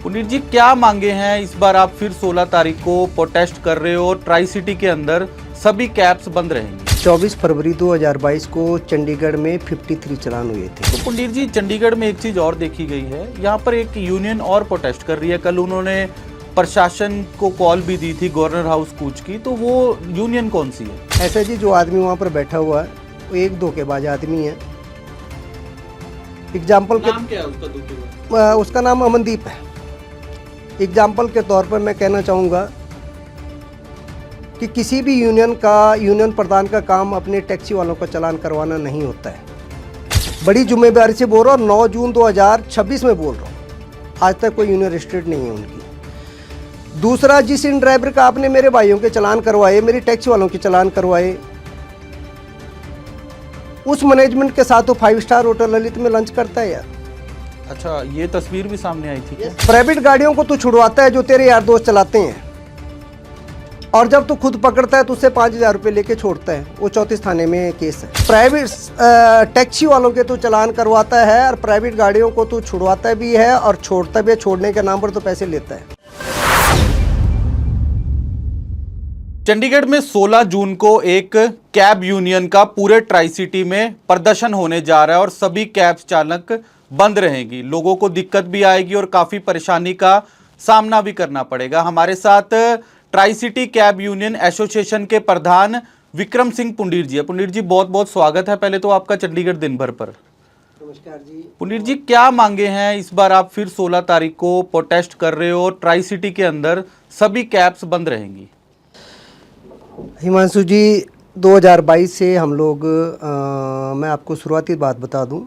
पुनीत जी, क्या मांगे हैं? इस बार आप फिर 16 तारीख को प्रोटेस्ट कर रहे हो। ट्राई सिटी के अंदर सभी कैब्स बंद रहेंगी। 24 फरवरी 2022 को चंडीगढ़ में 53 चालान हुए थे। तो पुनीत जी, चंडीगढ़ में एक चीज और देखी गई है, यहाँ पर एक यूनियन और प्रोटेस्ट कर रही है। कल उन्होंने प्रशासन को कॉल भी दी थी गवर्नर हाउस कूच की, तो वो यूनियन कौन सी है? ऐसा जी, जो आदमी वहाँ पर बैठा हुआ है वो एक धोखेबाज आदमी है। एग्जाम्पल के नाम क्या है उसका? धोखेबाज उसका नाम अमनदीप है। एग्जाम्पल के तौर पर मैं कहना चाहूँगा कि किसी भी यूनियन प्रधान का काम अपने टैक्सी वालों का चालान करवाना नहीं होता है। बड़ी जिम्मेदारी से बोल रहा हूँ, 9 जून 2026 में बोल रहा हूँ। आज तक कोई यूनियन रजिस्टर्ड नहीं है उनकी। दूसरा, जिस इन ड्राइवर का आपने मेरे भाइयों के चालान करवाए, मेरी टैक्सी वालों के चालान करवाए, उस मैनेजमेंट के साथ वो 5 स्टार होटल ललित में लंच करता है यार। अच्छा, ये तस्वीर भी सामने आई थी क्या? प्राइवेट गाड़ियों को तू छुड़वाता है जो तेरे यार दोस्त चलाते हैं, और जब तू खुद पकड़ता है तो उससे 5000 रुपये लेके छोड़ता है। वो 34 थाने में केस है। प्राइवेट टैक्सी वालों के तू चालान करवाता है और प्राइवेट गाड़ियों को तू छुड़वाता भी है और छोड़ता भी है। छोड़ने के नाम पर तो पैसे लेता है। चंडीगढ़ में 16 जून को एक कैब यूनियन का पूरे ट्राई सिटी में प्रदर्शन होने जा रहा है और सभी कैब चालक बंद रहेंगी। लोगों को दिक्कत भी आएगी और काफी परेशानी का सामना भी करना पड़ेगा। हमारे साथ tri city cab union association के प्रधान विक्रम सिंह पुंडीर जी है। पुंडीर जी, बहुत बहुत स्वागत है पहले तो आपका चंडीगढ़ दिन भर पर। नमस्कार जी। पुंडीर जी, क्या मांगे हैं? इस बार आप फिर 16 तारीख को प्रोटेस्ट कर रहे हो। ट्राई सिटी के अंदर सभी कैब्स बंद रहेंगी। हिमांशु जी, 2022 से हम लोग मैं आपको शुरुआती बात बता दूं,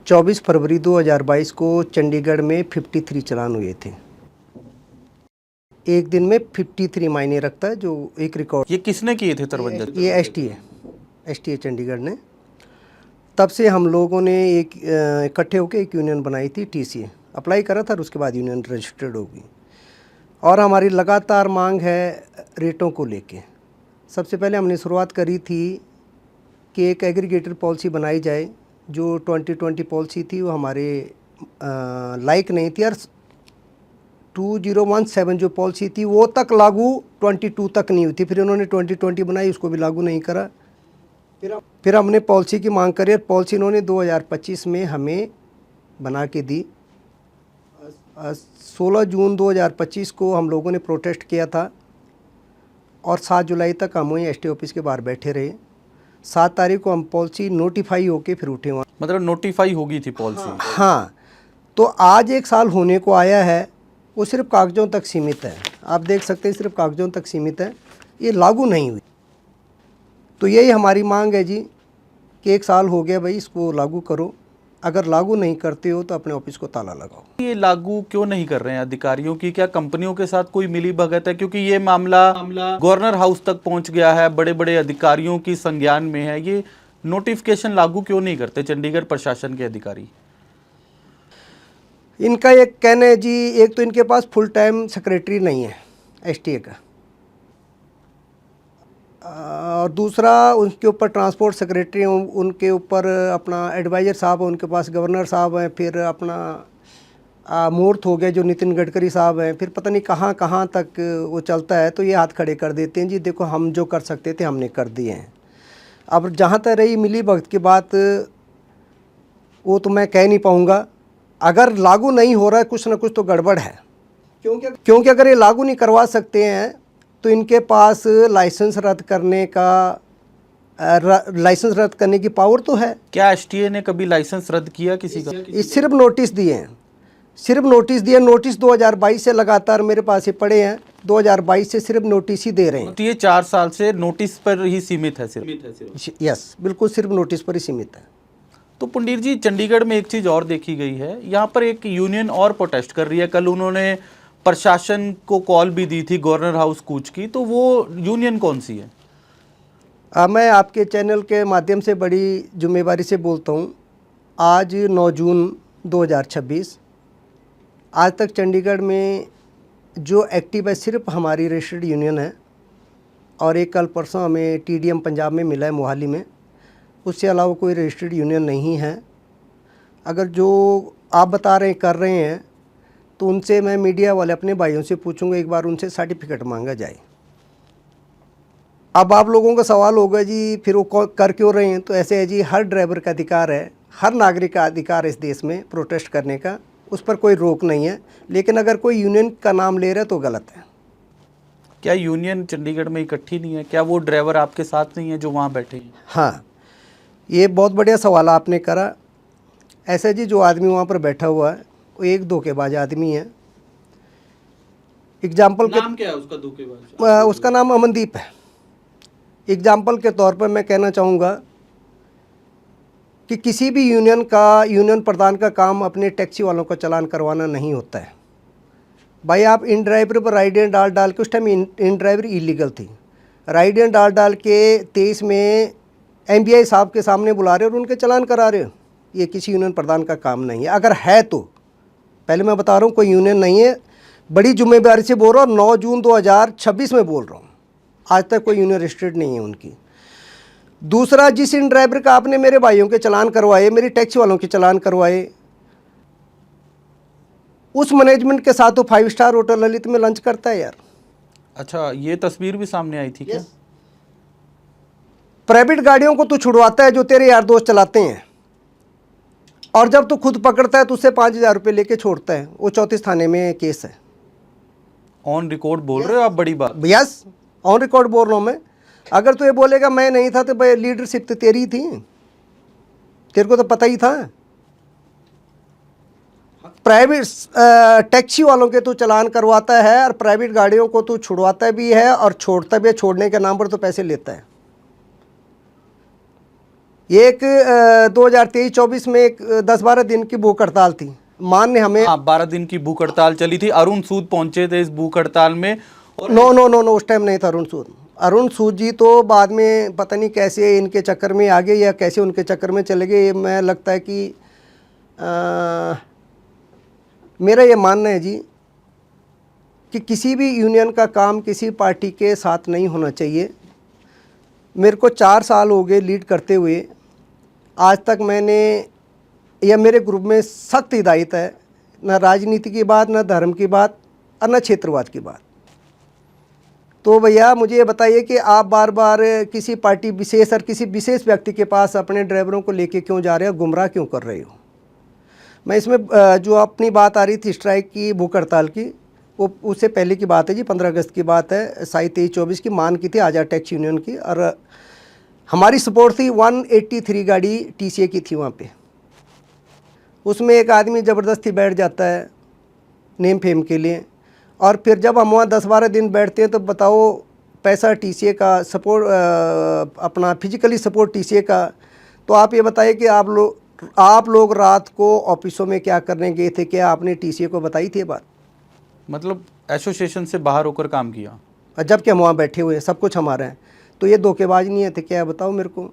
24 फरवरी 2022 को चंडीगढ़ में 53 चालान हुए थे। एक दिन में 53 मायने रखता है, जो एक रिकॉर्ड। ये किसने किए थे तरवंजा? ये एसटी है चंडीगढ़ ने। तब से हम लोगों ने एक इकट्ठे होकर एक यूनियन बनाई थी। टीसीए अप्लाई करा था और उसके बाद यूनियन रजिस्टर्ड होगी। और हमारी लगातार मांग है रेटों को लेके। सबसे पहले हमने शुरुआत करी थी कि एक एग्रीगेटर पॉलिसी बनाई जाए। जो 2020 पॉलिसी थी वो हमारे लाइक नहीं थी, और 2017 जो पॉलिसी थी वो तक लागू 22 तक नहीं हुई थी। फिर उन्होंने 2020 बनाई, उसको भी लागू नहीं करा। फिर हमने पॉलिसी की मांग करी और पॉलिसी इन्होंने 2025 में हमें बना के दी। 16 जून 2025 को हम लोगों ने प्रोटेस्ट किया था और 7 जुलाई तक हम वहीं एसटी ऑफिस के बाहर बैठे रहे। 7 तारीख को हम पॉलिसी नोटिफाई होके फिर उठे वहाँ। मतलब नोटिफाई होगी थी पॉलिसी? हाँ, तो आज 1 साल होने को आया है। वो सिर्फ कागज़ों तक सीमित है। आप देख सकते हैं, सिर्फ कागज़ों तक सीमित है, ये लागू नहीं हुई। तो यही हमारी मांग है जी कि 1 साल हो गया भाई, इसको लागू करो। अगर लागू नहीं करते हो तो अपने ऑफिस को ताला लगाओ। ये लागू क्यों नहीं कर रहे हैं अधिकारियों की? क्या कंपनियों के साथ कोई मिली भगत है? क्योंकि ये मामला गवर्नर हाउस तक पहुंच गया है, बड़े बड़े अधिकारियों की संज्ञान में है। ये नोटिफिकेशन लागू क्यों नहीं करते चंडीगढ़ प्रशासन के अधिकारी? इनका एक कहना है जी, एक तो इनके पास फुल टाइम सेक्रेटरी नहीं है एसटीए का, और दूसरा उनके ऊपर ट्रांसपोर्ट सेक्रेटरी, उनके ऊपर अपना एडवाइज़र साहब है, उनके पास गवर्नर साहब हैं, फिर अपना मूर्त हो गया जो नितिन गडकरी साहब हैं। फिर पता नहीं कहाँ कहाँ तक वो चलता है। तो ये हाथ खड़े कर देते हैं जी, देखो हम जो कर सकते थे हमने कर दिए हैं। अब जहाँ तक रही मिली भगत की बात, वो तो मैं कह नहीं पाऊँगा। अगर लागू नहीं हो रहा है, कुछ ना कुछ तो गड़बड़ है। क्योंकि अगर ये लागू नहीं करवा सकते हैं तो इनके पास लाइसेंस रद्द करने की पावर तो है। क्या एसटीए ने कभी लाइसेंस रद्द किया किसी का? सिर्फ नोटिस दिए हैं, सिर्फ नोटिस दिए। नोटिस 2022 से लगातार मेरे पास ये पड़े हैं। 2022 से सिर्फ नोटिस ही दे रहे हैं। तो ये 4 साल से नोटिस पर ही सीमित है सिर्फ? यस, बिल्कुल सिर्फ नोटिस पर ही सीमित है। तो पुंडीर जी, चंडीगढ़ में एक चीज और देखी गई है, यहाँ पर एक यूनियन और प्रोटेस्ट कर रही है। कल उन्होंने प्रशासन को कॉल भी दी थी गवर्नर हाउस कूच की, तो वो यूनियन कौन सी है? मैं आपके चैनल के माध्यम से बड़ी जिम्मेवारी से बोलता हूँ। आज 9 जून 2026, आज तक चंडीगढ़ में जो एक्टिव है सिर्फ हमारी रजिस्टर्ड यूनियन है, और एक कल परसों हमें टीडीएम पंजाब में मिला है मोहाली में। उससे अलावा कोई रजिस्टर्ड यूनियन नहीं है। अगर जो आप बता रहे हैं कर रहे हैं, तो उनसे मैं मीडिया वाले अपने भाइयों से पूछूंगा, एक बार उनसे सर्टिफिकेट मांगा जाए। अब आप लोगों का सवाल होगा जी फिर वो कर क्यों रहे हैं, तो ऐसे है जी, हर ड्राइवर का अधिकार है, हर नागरिक का अधिकार है इस देश में प्रोटेस्ट करने का, उस पर कोई रोक नहीं है। लेकिन अगर कोई यूनियन का नाम ले रहा है तो गलत है। क्या यूनियन चंडीगढ़ में इकट्ठी नहीं है? क्या वो ड्राइवर आपके साथ नहीं है जो वहाँ बैठे हैं? हाँ, ये बहुत बढ़िया सवाल आपने करा। ऐसा जी, जो आदमी वहाँ पर बैठा हुआ है वो एक धोखेबाज आदमी है। एग्जाम्पल नाम क्या है उसका धोखेबाज? उसका नाम अमनदीप है। एग्जाम्पल के तौर पर मैं कहना चाहूँगा कि किसी भी यूनियन प्रधान का काम अपने टैक्सी वालों का चालान करवाना नहीं होता है। भाई आप इन ड्राइवर पर राइड एंड डाल के, उस टाइम इन ड्राइवर इलीगल थी, राइड एंड डाल के 23 में MBI साहब के सामने बुला रहे हो और उनके चालान करा रहे हो। ये किसी यूनियन प्रधान का काम नहीं है। अगर है तो पहले मैं बता रहा हूँ कोई यूनियन नहीं है, बड़ी जिम्मेदारी से बोल रहा हूँ, 9 जून 2026 में बोल रहा हूँ, आज तक कोई यूनियन रजिस्टर्ड नहीं है उनकी। दूसरा, जिस इन ड्राइवर का आपने मेरे भाइयों के चालान करवाए, मेरी टैक्सी वालों के चालान करवाए, उस मैनेजमेंट के साथ वो 5 स्टार होटल ललित में लंच करता है यार। अच्छा, ये तस्वीर भी सामने आई थी क्या? प्राइवेट गाड़ियों को तू छुड़वाता है जो तेरे यार दोस्त चलाते हैं, और जब तू खुद पकड़ता है तो उससे 5,000 रुपये लेके छोड़ता है। वो 34 थाने में केस है। ऑन रिकॉर्ड बोल रहे हो आप? बड़ी बात। यस, ऑन रिकॉर्ड बोल रहा हूँ मैं। अगर तू ये बोलेगा मैं नहीं था तो भाई लीडरशिप तो तेरी थी, तेरे को तो पता ही था। प्राइवेट टैक्सी वालों के तू चालान करवाता है और प्राइवेट गाड़ियों को तू छुड़वाता भी है और छोड़ता भी है। छोड़ने के नाम पर तो पैसे लेता है। एक 2023-24 में एक 10-12 दिन की भूख हड़ताल थी। मान ने हमें 12 दिन की भूख हड़ताल चली थी। अरुण सूद पहुंचे थे इस भूख हड़ताल में। और नो, उस टाइम नहीं था अरुण सूद। अरुण सूद जी तो बाद में पता नहीं कैसे इनके चक्कर में आ गए या कैसे उनके चक्कर में चले गए। मैं लगता है कि मेरा ये मानना है जी कि किसी भी यूनियन का काम किसी पार्टी के साथ नहीं होना चाहिए। मेरे को 4 साल हो गए लीड करते हुए, आज तक मैंने या मेरे ग्रुप में सख्त हिदायत है, न राजनीति की बात, न धर्म की बात और न क्षेत्रवाद की बात। तो भैया मुझे ये बताइए कि आप बार बार किसी पार्टी विशेष और किसी विशेष व्यक्ति के पास अपने ड्राइवरों को लेके क्यों जा रहे हो, गुमराह क्यों कर रहे हो? मैं इसमें जो अपनी बात आ रही थी स्ट्राइक की, भूख हड़ताल की, वो उससे पहले की बात है जी, 15 अगस्त की बात है, 23-24 की मान की थी आज़ाद टैक्सी यूनियन की। और हमारी सपोर्ट थी 183 गाड़ी TCA की थी वहाँ पे। उसमें एक आदमी ज़बरदस्ती बैठ जाता है नेम फेम के लिए, और फिर जब हम वहाँ 10-12 दिन बैठते हैं तो बताओ पैसा TCA का सपोर्ट, अपना फिजिकली सपोर्ट TCA का। तो आप ये बताइए कि आप लोग रात को ऑफिसों में क्या करने गए थे? क्या आपने TCA को बताई थी ये बात? मतलब एसोसिएशन से बाहर होकर काम किया, जबकि हम वहाँ बैठे हुए हैं, सब कुछ हमारा है। तो ये धोखेबाज नहीं है थे क्या? बताओ मेरे को।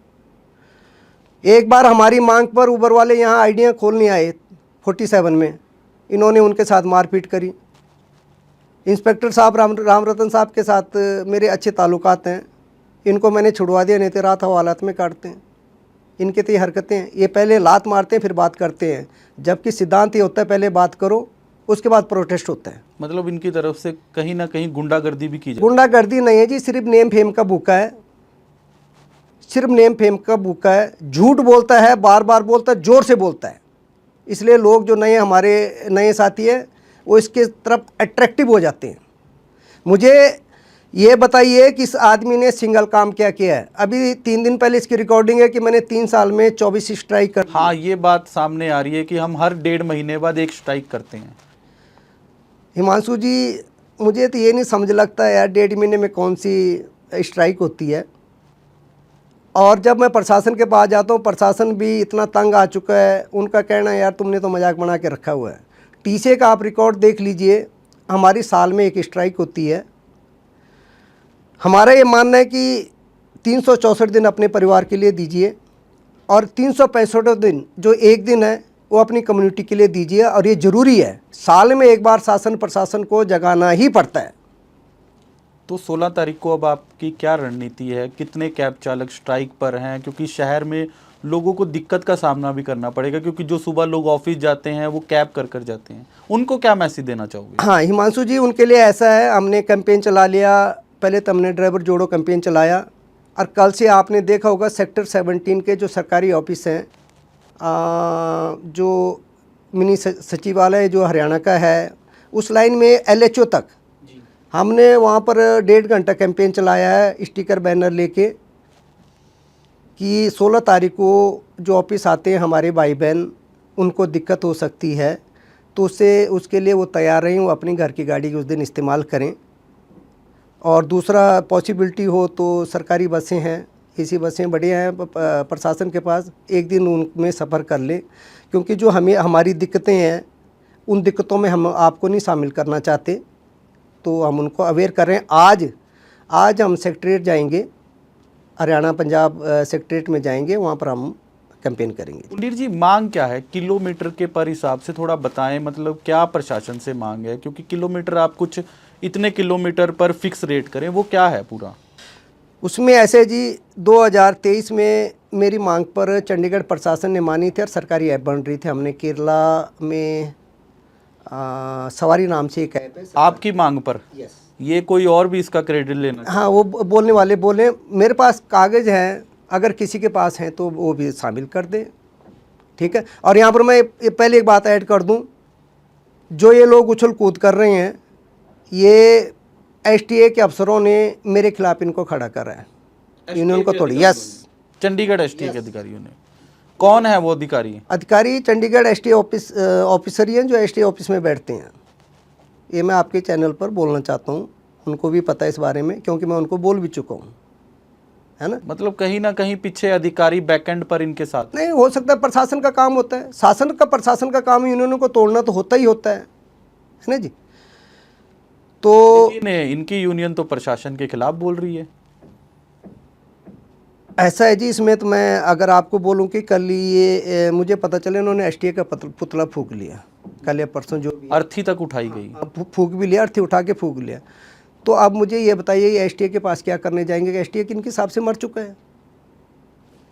एक बार हमारी मांग पर उबर वाले यहाँ आइडिया खोलने आए 47 में, इन्होंने उनके साथ मारपीट करी। इंस्पेक्टर साहब राम रतन साहब के साथ मेरे अच्छे ताल्लुकात हैं, इनको मैंने छुड़वा दिया, नहीं तो रात हवालात में काटते हैं। इनके तो ये हरकतें हैं, ये पहले लात मारते हैं फिर बात करते हैं, जबकि सिद्धांत ये होता है पहले बात करो उसके बाद प्रोटेस्ट होता है। मतलब इनकी तरफ से कहीं ना कहीं गुंडागर्दी भी की जाए। गुंडागर्दी नहीं है जी, सिर्फ नेम फेम का भूखा है, सिर्फ नेम फेम का भूखा है। झूठ बोलता है, बार बार बोलता है, जोर से बोलता है, इसलिए लोग जो नए हमारे नए साथी हैं वो इसके तरफ अट्रैक्टिव हो जाते हैं। मुझे ये बताइए कि इस आदमी ने सिंगल काम क्या किया है? अभी 3 दिन पहले इसकी रिकॉर्डिंग है कि मैंने 3 साल में 24 स्ट्राइक कर। हाँ, ये बात सामने आ रही है कि हम हर 1.5 महीने बाद एक स्ट्राइक करते हैं। हिमांशु जी, मुझे तो ये नहीं समझ लगता यार 1.5 महीने में कौन सी स्ट्राइक होती है। और जब मैं प्रशासन के पास जाता हूँ, प्रशासन भी इतना तंग आ चुका है, उनका कहना है यार तुमने तो मजाक बना के रखा हुआ है। TCA का आप रिकॉर्ड देख लीजिए, हमारी साल में एक स्ट्राइक होती है। हमारा ये मानना है कि 364 दिन अपने परिवार के लिए दीजिए और 365 दिन जो एक दिन है वो अपनी कम्युनिटी के लिए दीजिए, और ये ज़रूरी है। साल में एक बार शासन प्रशासन को जगाना ही पड़ता है। तो 16 तारीख को अब आपकी क्या रणनीति है? कितने कैब चालक स्ट्राइक पर हैं? क्योंकि शहर में लोगों को दिक्कत का सामना भी करना पड़ेगा, क्योंकि जो सुबह लोग ऑफिस जाते हैं वो कैब कर कर जाते हैं, उनको क्या मैसेज देना चाहोगे? हाँ हिमांशु जी, उनके लिए ऐसा है, हमने कैंपेन चला लिया, पहले तो हमने ड्राइवर जोड़ो कैंपेन चलाया, और कल से आपने देखा होगा सेक्टर 17 के जो सरकारी ऑफिस हैं, जो मिनी सचिवालय जो हरियाणा का है, उस लाइन में LHO तक हमने वहाँ पर 1.5 घंटा कैंपेन चलाया है, स्टिकर बैनर लेके, कि 16 तारीख को जो ऑफिस आते हैं हमारे भाई बहन, उनको दिक्कत हो सकती है, तो उसके लिए वो तैयार रहें, वो अपनी घर की गाड़ी उस दिन इस्तेमाल करें। और दूसरा पॉसिबिलिटी हो तो सरकारी बसें हैं, एसी बसें बढ़िया हैं प्रशासन के पास, एक दिन उनमें सफ़र कर लें, क्योंकि जो हमारी दिक्कतें हैं उन दिक्कतों में हम आपको नहीं शामिल करना चाहते, तो हम उनको अवेयर कर रहे हैं। आज हम सेक्रेटरीट जाएंगे, हरियाणा पंजाब सेक्रेटरीट में जाएंगे, वहाँ पर हम कैंपेन करेंगे। मुंडीर जी, मांग क्या है किलोमीटर के पर हिसाब से थोड़ा बताएं, मतलब क्या प्रशासन से मांग है, क्योंकि किलोमीटर आप कुछ इतने किलोमीटर पर फिक्स रेट करें, वो क्या है पूरा? उसमें ऐसे जी 2023 में मेरी मांग पर चंडीगढ़ प्रशासन ने मानी थी और सरकारी ऐप बन रही थी। हमने केरला में सवारी नाम से एक ऐप है आपकी मांग पर। यस, ये कोई और भी इसका क्रेडिट लेना? हाँ, वो बोलने वाले बोले मेरे पास कागज़ हैं, अगर किसी के पास हैं तो वो भी शामिल कर दे, ठीक है। और यहाँ पर मैं पहले एक बात ऐड कर दूँ, जो ये लोग उछल कूद कर रहे हैं, ये STA के अफसरों ने मेरे खिलाफ इनको खड़ा करा है, यूनियन को थोड़ी। यस, चंडीगढ़ STA के अधिकारियों ने। कौन है वो अधिकारी? चंडीगढ़ STA ऑफिसर ही हैं, जो STA ऑफिस में बैठते हैं। ये मैं आपके चैनल पर बोलना चाहता हूँ, उनको भी पता है इस बारे में, क्योंकि मैं उनको बोल भी चुका हूँ, है ना। मतलब कहीं ना कहीं पीछे अधिकारी बैकएंड पर इनके साथ नहीं हो सकता, प्रशासन का काम होता है, प्रशासन का काम यूनियनों को तोड़ना तो होता ही होता है ना जी। तो इनकी यूनियन तो प्रशासन के खिलाफ बोल रही है। ऐसा है जी, इसमें तो मैं अगर आपको बोलूं कि कल ये मुझे पता चले इन्होंने STA का पुतला फूंक लिया, कल या परसों, जो भी अर्थी तक उठाई गई, फूंक भी लिया, अर्थी उठा के फूंक लिया। तो अब मुझे ये बताइए, ये STA के पास क्या करने जाएंगे कि STA किनके हिसाब से मर चुका है?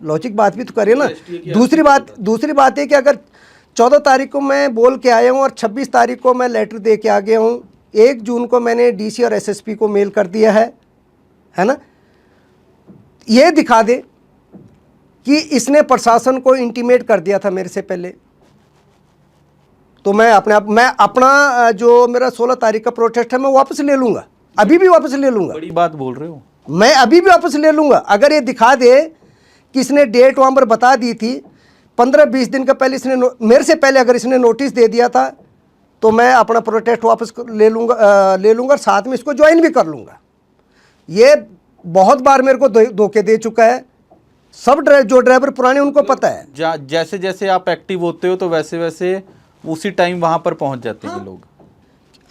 लॉजिक बात भी तो करिए ना। दूसरी बात है कि अगर 14 तारीख को मैं बोल के आया हूँ और 26 तारीख को मैं लेटर दे के आ गया हूँ, 1 जून को मैंने DC और SSP को मेल कर दिया है ना, ये दिखा दे कि इसने प्रशासन को इंटीमेट कर दिया था मेरे से पहले, तो मैं अपना जो मेरा 16 तारीख का प्रोटेस्ट है मैं वापस ले लूँगा, अभी भी वापस ले लूँगा। बड़ी बात बोल रहे हो। मैं अभी भी वापस ले लूँगा, अगर ये दिखा दे कि इसने डेट वहाँ पर बता दी थी 15-20 दिन का पहले, इसने मेरे से पहले अगर इसने नोटिस दे दिया था, तो मैं अपना प्रोटेस्ट वापस ले लूँगा और साथ में इसको ज्वाइन भी कर लूँगा। ये बहुत बार मेरे को धोखे दे चुका है, सब जो ड्राइवर पुराने उनको पता है। जैसे जैसे आप एक्टिव होते हो तो वैसे वैसे उसी टाइम वहाँ पर पहुँच जाते हैं लोग।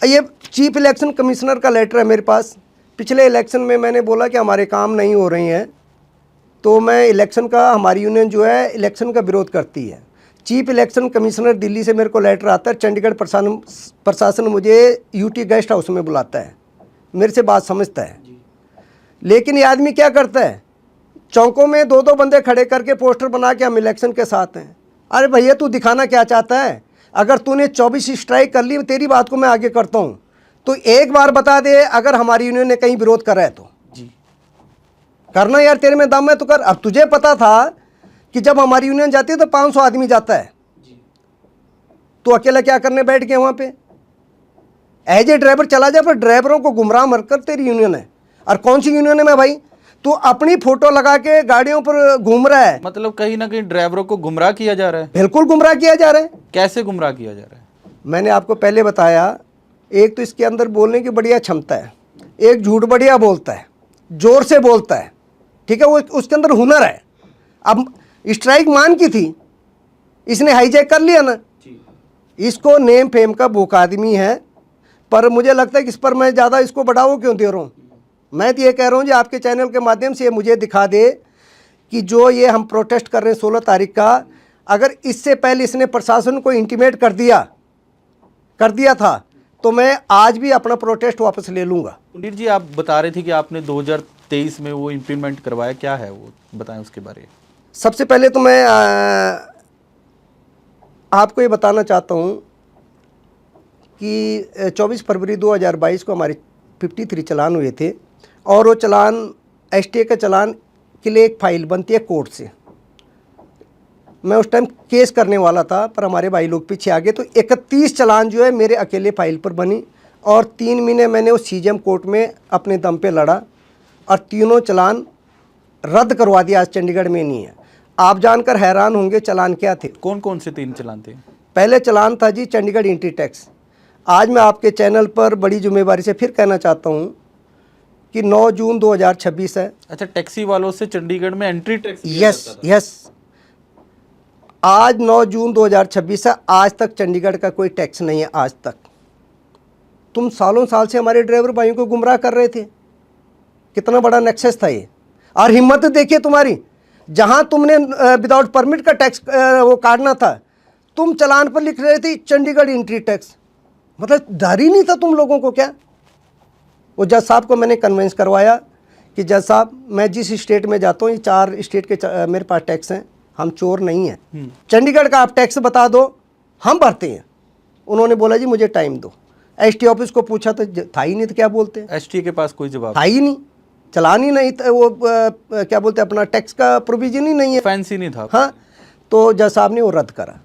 ये चीफ इलेक्शन कमिश्नर का लेटर है मेरे पास। पिछले इलेक्शन में मैंने बोला कि हमारे काम नहीं हो रहे हैं, तो मैं इलेक्शन का, हमारी यूनियन जो है इलेक्शन का विरोध करती है। चीफ इलेक्शन कमिश्नर दिल्ली से मेरे को लेटर आता है, चंडीगढ़ प्रशासन मुझे UT गेस्ट हाउस में बुलाता है, मेरे से बात समझता है। लेकिन ये आदमी क्या करता है, चौकों में 2-2 बंदे खड़े करके पोस्टर बना के हम इलेक्शन के साथ हैं। अरे भैया, तू दिखाना क्या चाहता है? अगर तूने 24 स्ट्राइक कर ली, तेरी बात को मैं आगे करता हूँ, तो एक बार बता दे अगर हमारी यूनियन ने कहीं विरोध करा है तो जी करना यार, तेरे में दम है तो कर। अब तुझे पता था कि जब हमारी यूनियन जाती है तो 500 आदमी जाता है, तो अकेला क्या करने बैठ गया वहाँ पे? एज ए ड्राइवर चला जा, पर ड्राइवरों को गुमराह मत कर, तेरी यूनियन है। और कौन सी यूनियन है मैं भाई? तू अपनी फोटो लगा के गाड़ियों पर घूम रहा है, मतलब कहीं ना कहीं ड्राइवरों को गुमराह किया जा रहा है। बिल्कुल गुमराह किया जा रहा है। कैसे गुमराह किया जा रहा है? मैंने आपको पहले बताया, एक तो इसके अंदर बोलने की बढ़िया क्षमता है, एक झूठ बढ़िया बोलता है, जोर से बोलता है, ठीक है, वो उसके अंदर हुनर है। अब स्ट्राइक मान की थी, इसने हाईजैक कर लिया ना, इसको नेम फेम का भूख आदमी है। पर मुझे लगता है कि इस पर मैं ज़्यादा इसको बढ़ावा क्यों दे रहा हूँ। मैं तो ये कह रहा हूँ जी, आपके चैनल के माध्यम से ये मुझे दिखा दे कि जो ये हम प्रोटेस्ट कर रहे हैं 16 तारीख का, अगर इससे पहले इसने प्रशासन को इंटीमेट कर दिया था, तो मैं आज भी अपना प्रोटेस्ट वापस ले लूँगा। पंडित जी, आप बता रहे थे कि आपने 2023 में वो इम्प्लीमेंट करवाया, क्या है वो बताएं उसके बारे में। सबसे पहले तो मैं आपको ये बताना चाहता हूँ कि 24 फरवरी 2022 को हमारे 53 चालान हुए थे और वो चालान एसटीए का चालान के लिए एक फाइल बनती है कोर्ट से। मैं उस टाइम केस करने वाला था पर हमारे भाई लोग पीछे आ गए, तो 31 चालान जो है मेरे अकेले फाइल पर बनी और 3 महीने मैंने उस सीजेएम कोर्ट में अपने दम पे लड़ा और तीनों चालान रद्द करवा दिया। आज चंडीगढ़ में नहीं है। आप जानकर हैरान होंगे चालान क्या थे। कौन कौन से 3 चालान थे? पहले चालान था जी चंडीगढ़ एंट्री टैक्स। आज मैं आपके चैनल पर बड़ी जिम्मेवारी से फिर कहना चाहता हूँ कि 9 जून 2026 है। अच्छा, टैक्सी वालों से चंडीगढ़ में एंट्री टैक्स यस आज 9 जून 2026 है। आज तक चंडीगढ़ का कोई टैक्स नहीं है। आज तक तुम सालों साल से हमारे ड्राइवर भाइयों को गुमराह कर रहे थे। कितना बड़ा नेक्सस था ये। और हिम्मत देखिए तुम्हारी, जहां तुमने विदाउट परमिट का टैक्स वो काटना था, तुम चालान पर लिख रहे थे चंडीगढ़ एंट्री टैक्स। मतलब डर ही नहीं था तुम लोगों को क्या? वो जज साहब को मैंने कन्विंस करवाया कि जज साहब मैं जिस स्टेट में जाता हूँ, ये 4 स्टेट के मेरे पास टैक्स हैं, हम चोर नहीं हैं। चंडीगढ़ का आप टैक्स बता दो, हम भरते हैं। उन्होंने बोला जी मुझे टाइम दो। एसटी ऑफिस को पूछा तो था ही नहीं, तो क्या बोलते? एसटी के पास कोई जवाब था ही नहीं, चलान ही नहीं था। वो क्या बोलते हैं, अपना टैक्स का प्रोविजन ही नहीं है, फैंस ही नहीं था। हाँ, तो जज साहब ने वो रद्द करा।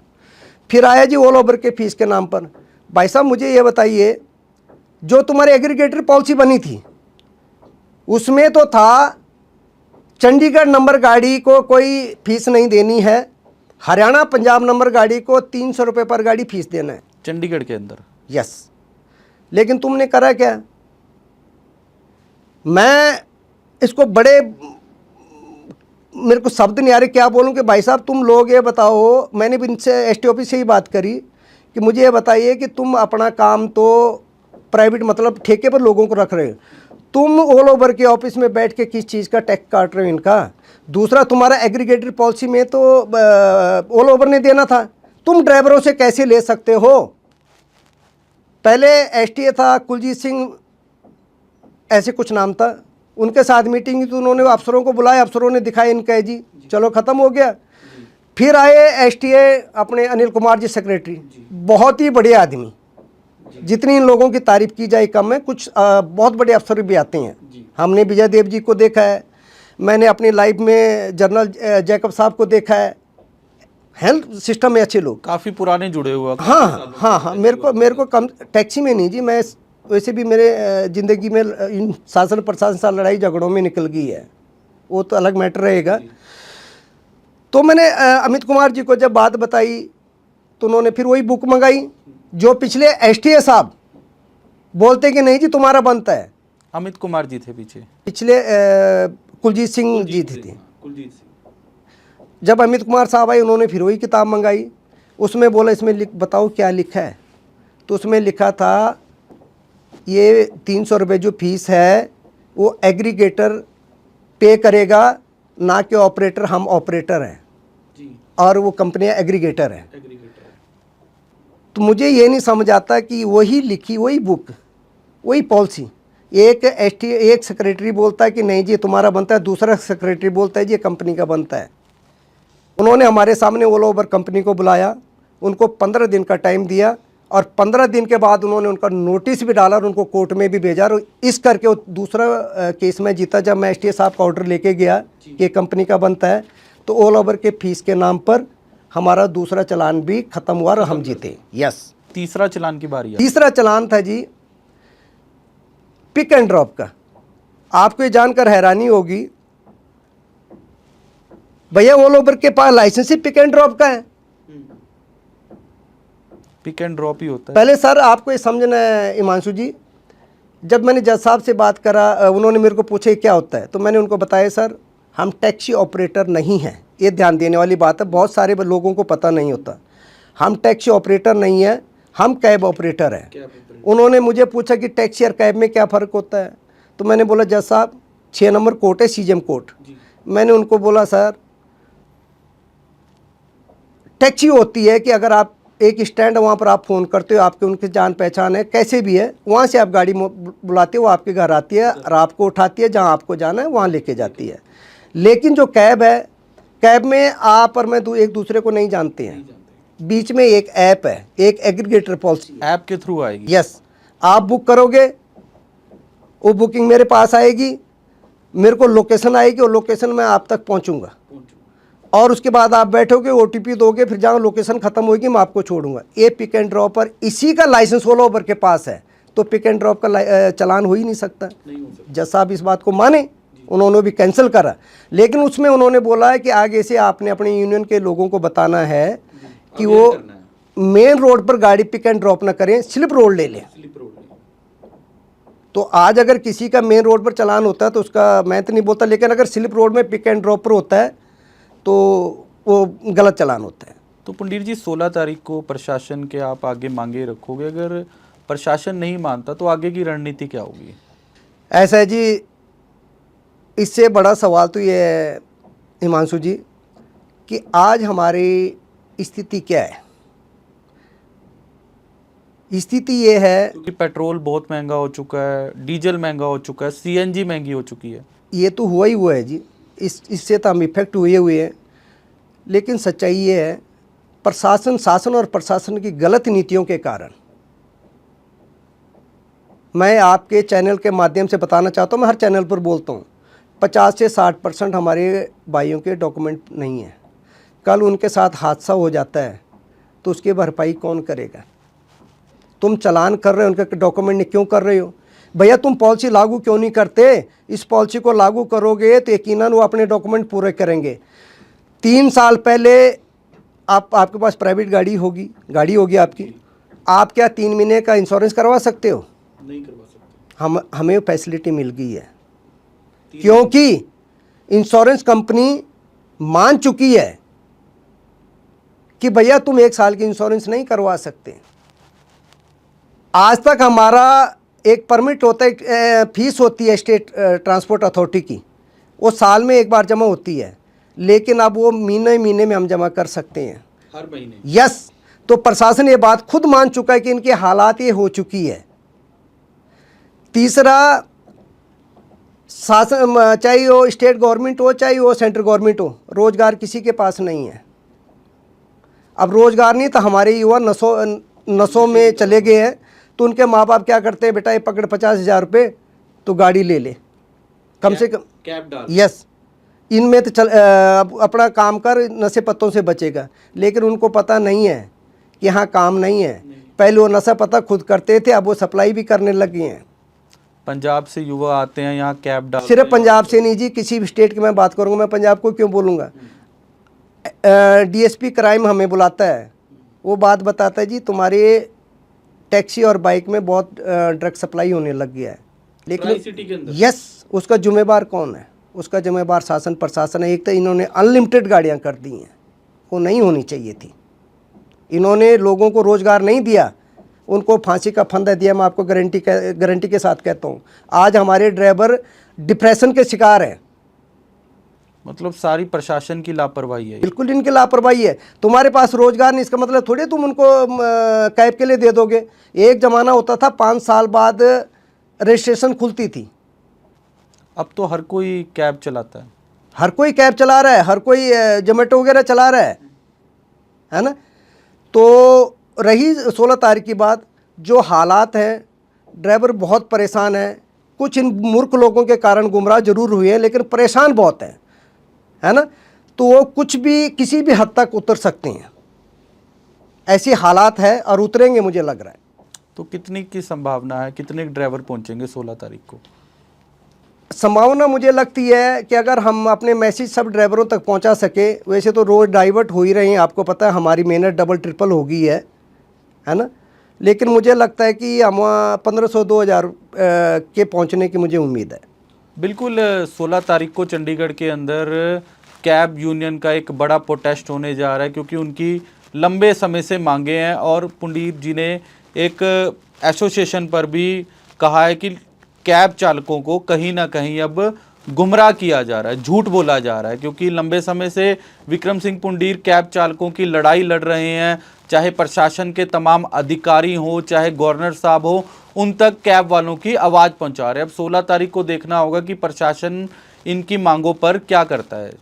फिर आया जी ऑल ओवर के फीस के नाम पर। भाई साहब मुझे ये बताइए, जो तुम्हारी एग्रीगेटर पॉलिसी बनी थी उसमें तो था चंडीगढ़ नंबर गाड़ी को कोई फीस नहीं देनी है, हरियाणा पंजाब नंबर गाड़ी को 300 रुपये पर गाड़ी फीस देना है चंडीगढ़ के अंदर। यस, लेकिन तुमने करा क्या? मैं इसको बड़े, मेरे को शब्द नहीं आ रहे क्या बोलूं कि भाई साहब तुम लोग ये बताओ। मैंने भी इनसे एसटी ऑफिस से ही बात करी कि मुझे ये बताइए कि तुम अपना काम तो प्राइवेट मतलब ठेके पर लोगों को रख रहे हो, तुम ऑल ओवर के ऑफिस में बैठ के किस चीज़ का टैक्स काट रहे हो इनका? दूसरा, तुम्हारा एग्रीगेटेड पॉलिसी में तो ऑल ओवर ने देना था, तुम ड्राइवरों से कैसे ले सकते हो? पहले एसटीए था कुलजीत सिंह, ऐसे कुछ नाम था, उनके साथ मीटिंग की तो उन्होंने अफसरों को बुलाया, अफसरों ने दिखाया इनका जी, चलो ख़त्म हो गया। फिर आए एसटीए अपने अनिल कुमार जी सेक्रेटरी, बहुत ही बड़े आदमी, जितनी इन लोगों की तारीफ की जाए कम है। कुछ बहुत बड़े अफसर भी आते हैं। हमने विजय देव जी को देखा है, मैंने अपनी लाइफ में जनरल जैकब साहब को देखा है। हेल्थ सिस्टम में अच्छे लोग, काफ़ी पुराने जुड़े हुए। हाँ, मेरे को कम टैक्सी में नहीं जी, मैं वैसे भी मेरे ज़िंदगी में इन शासन प्रशासन से लड़ाई झगड़ों में निकल गई है, वो तो अलग मैटर रहेगा। तो मैंने अमित कुमार जी को जब बात बताई तो उन्होंने फिर वही बुक मंगाई जो पिछले एसटीए साहब बोलते कि नहीं जी तुम्हारा बनता है। अमित कुमार जी थे पीछे, पिछले कुलजीत सिंह जी थे। जब अमित कुमार साहब आए उन्होंने फिर वही किताब मंगाई, उसमें बोला इसमें बताओ क्या लिखा है। तो उसमें लिखा था ये 300 रुपये जो फीस है वो एग्रीगेटर पे करेगा, ना कि ऑपरेटर। हम ऑपरेटर हैं और वो कंपनियां एग्रीगेटर हैं। तो मुझे ये नहीं समझ आता कि वही लिखी, वही बुक, वही पॉलिसी, एक एसटी एक सेक्रेटरी बोलता है कि नहीं जी तुम्हारा बनता है, दूसरा सेक्रेटरी बोलता है जी ये कंपनी का बनता है। उन्होंने हमारे सामने ऑल ओवर कंपनी को बुलाया, उनको 15 दिन का टाइम दिया और 15 दिन के बाद उन्होंने उनका नोटिस भी डाला और उनको कोर्ट में भी भेजा। और इस करके वो दूसरा केस में जीता। जब मैं एसटीए साहब का ऑर्डर लेके गया कि कंपनी का बनता है, तो ऑल ओवर के फीस के नाम पर हमारा दूसरा चालान भी खत्म हुआ और हम जीते। यस, तीसरा चालान की बारी है। तीसरा चालान था जी पिक एंड ड्रॉप का। आपको ये जानकर हैरानी होगी, भैया ऑल ओवर के पास लाइसेंस ही पिक एंड ड्रॉप का है। पिक एंड ड्रॉप ही होता है। पहले सर आपको ये समझना है हिमांशु जी, जब मैंने जज साहब से बात करा, उन्होंने मेरे को पूछा क्या होता है, तो मैंने उनको बताया सर हम टैक्सी ऑपरेटर नहीं हैं। ये ध्यान देने वाली बात है, बहुत सारे लोगों को पता नहीं होता। हम टैक्सी ऑपरेटर नहीं है, हम कैब ऑपरेटर हैं। उन्होंने मुझे पूछा कि टैक्सी और कैब में क्या फ़र्क होता है, तो मैंने बोला जज साहब 6 नंबर कोर्ट है सीजेएम कोर्ट। मैंने उनको बोला सर टैक्सी होती है कि अगर आप एक स्टैंड है वहाँ पर आप फ़ोन करते हो, आपके उनके जान पहचान है, कैसे भी है, वहाँ से आप गाड़ी बुलाते हो, वो आपके घर आती है और आपको उठाती है, जहाँ आपको जाना है वहाँ लेके जाती है। लेकिन जो कैब है कैब में आप और मैं एक दूसरे को नहीं जानते हैं, बीच में एक ऐप है, एक एग्रीगेटर पॉलिसी। ऐप के थ्रू आएगी? यस, आप बुक करोगे, वो बुकिंग मेरे पास आएगी, मेरे को लोकेशन आएगी और लोकेशन में आप तक पहुंचूंगा, और उसके बाद आप बैठोगे, ओटीपी दोगे, फिर जहाँ लोकेशन खत्म होगी मैं आपको छोड़ूंगा। ये पिक एंड ड्रॉप पर इसी का लाइसेंस ओला उबर के पास है, तो पिक एंड ड्रॉप का चलान हो ही नहीं सकता। जज साहब इस बात को माने, उन्होंने भी कैंसिल करा, लेकिन उसमें उन्होंने बोला है कि आगे से आपने अपने यूनियन के लोगों को बताना है कि वो मेन रोड पर गाड़ी पिक एंड ड्रॉप ना करें, स्लिप रोड ले लें। तो आज अगर किसी का मेन रोड पर चलान होता है तो उसका मैं तो नहीं बोलता, लेकिन अगर स्लिप रोड में पिक एंड ड्रॉप पर होता है तो वो गलत चलान होता है। तो पंडित जी 16 तारीख को प्रशासन के आप आगे मांगे रखोगे, अगर प्रशासन नहीं मानता तो आगे की रणनीति क्या होगी? ऐसा है जी, इससे बड़ा सवाल तो ये है हिमांशु जी कि आज हमारी स्थिति क्या है। स्थिति ये है क्योंकि पेट्रोल बहुत महंगा हो चुका है, डीजल महंगा हो चुका है, सीएनजी महंगी हो चुकी है। ये तो हुआ ही हुआ है जी, इससे तो हम इफेक्ट हुए हैं, लेकिन सच्चाई ये है शासन और प्रशासन की गलत नीतियों के कारण, मैं आपके चैनल के माध्यम से बताना चाहता हूँ, मैं हर चैनल पर बोलता हूँ, 50 से 60% हमारे भाइयों के डॉक्यूमेंट नहीं है। कल उनके साथ हादसा हो जाता है तो उसकी भरपाई कौन करेगा? तुम चालान कर रहे हो, उनके डॉक्यूमेंट नहीं क्यों कर रहे हो? भैया तुम पॉलिसी लागू क्यों नहीं करते? इस पॉलिसी को लागू करोगे तो यकीनन वो अपने डॉक्यूमेंट पूरे करेंगे। 3 साल पहले आपके पास प्राइवेट गाड़ी होगी आपकी, आप क्या 3 महीने का इंश्योरेंस करवा सकते हो? नहीं करवा सकते। हमें फैसिलिटी मिल गई है, क्योंकि इंश्योरेंस कंपनी मान चुकी है कि भैया तुम 1 साल की इंश्योरेंस नहीं करवा सकते। आज तक हमारा एक परमिट होता है, फीस होती है स्टेट ट्रांसपोर्ट अथॉरिटी की, वो साल में एक बार जमा होती है, लेकिन अब वो महीने में हम जमा कर सकते हैं, हर महीने। यस, तो प्रशासन ये बात खुद मान चुका है कि इनके हालात ये हो चुकी है। तीसरा, शासन चाहे वो स्टेट गवर्नमेंट हो चाहे वो सेंट्रल गवर्नमेंट हो, रोजगार किसी के पास नहीं है। अब रोजगार नहीं तो हमारे युवा नशों में चले गए हैं, तो उनके माँ बाप क्या करते हैं, बेटा ये पकड़ 50,000 रुपये तो गाड़ी ले ले, कम से कम कैब डाल। यस, इनमें तो अपना काम कर, नशे पत्तों से बचेगा। लेकिन उनको पता नहीं है कि यहाँ काम नहीं है। पहले वो नशा पता खुद करते थे, अब वो सप्लाई भी करने लगे हैं। पंजाब से युवा आते हैं यहाँ कैब डाल। सिर्फ पंजाब से नहीं जी, किसी भी स्टेट की मैं बात करूँगा, मैं पंजाब को क्यों बोलूँगा। डीएसपी क्राइम हमें बुलाता है, वो बात बताता है जी तुम्हारे टैक्सी और बाइक में बहुत ड्रग सप्लाई होने लग गया है, लेकिन सिटी के अंदर। यस, उसका जिम्मेदार कौन है? उसका जिम्मेदार शासन प्रशासन है। एक तो इन्होंने अनलिमिटेड गाड़ियां कर दी हैं, वो नहीं होनी चाहिए थी। इन्होंने लोगों को रोज़गार नहीं दिया, उनको फांसी का फंदा दिया। मैं आपको गारंटी के साथ कहता हूँ, आज हमारे ड्राइवर डिप्रेशन के शिकार हैं। मतलब सारी प्रशासन की लापरवाही है। बिल्कुल इनकी लापरवाही है। तुम्हारे पास रोजगार नहीं, इसका मतलब थोड़ी तुम उनको कैब के लिए दे दोगे। एक ज़माना होता था 5 साल बाद रजिस्ट्रेशन खुलती थी, अब तो हर कोई कैब चलाता है। हर कोई कैब चला रहा है, हर कोई जोमेटो वगैरह चला रहा है ना। तो रही 16 तारीख की बात, जो हालात हैं, ड्राइवर बहुत परेशान है। कुछ इन मूर्ख लोगों के कारण गुमराह जरूर हुए हैं, लेकिन परेशान बहुत है ना। तो वो कुछ भी किसी भी हद तक उतर सकते हैं, ऐसी हालात है, और उतरेंगे मुझे लग रहा है। तो कितनी की संभावना है, कितने ड्राइवर पहुंचेंगे 16 तारीख को? संभावना मुझे लगती है कि अगर हम अपने मैसेज सब ड्राइवरों तक पहुंचा सके, वैसे तो रोज़ डाइवर्ट हो ही रहे हैं, आपको पता है हमारी मेहनत डबल ट्रिपल हो गई है ना। लेकिन मुझे लगता है कि हम 1500-2000 के पहुंचने की मुझे उम्मीद है। बिल्कुल 16 तारीख को चंडीगढ़ के अंदर कैब यूनियन का एक बड़ा प्रोटेस्ट होने जा रहा है, क्योंकि उनकी लंबे समय से मांगे हैं। और पंडित जी ने एक एसोसिएशन पर भी कहा है कि कैब चालकों को कहीं ना कहीं अब गुमराह किया जा रहा है, झूठ बोला जा रहा है, क्योंकि लंबे समय से विक्रम सिंह पुंडीर कैब चालकों की लड़ाई लड़ रहे हैं। चाहे प्रशासन के तमाम अधिकारी हो, चाहे गवर्नर साहब हो, उन तक कैब वालों की आवाज़ पहुंचा रहे हैं। अब 16 तारीख को देखना होगा कि प्रशासन इनकी मांगों पर क्या करता है।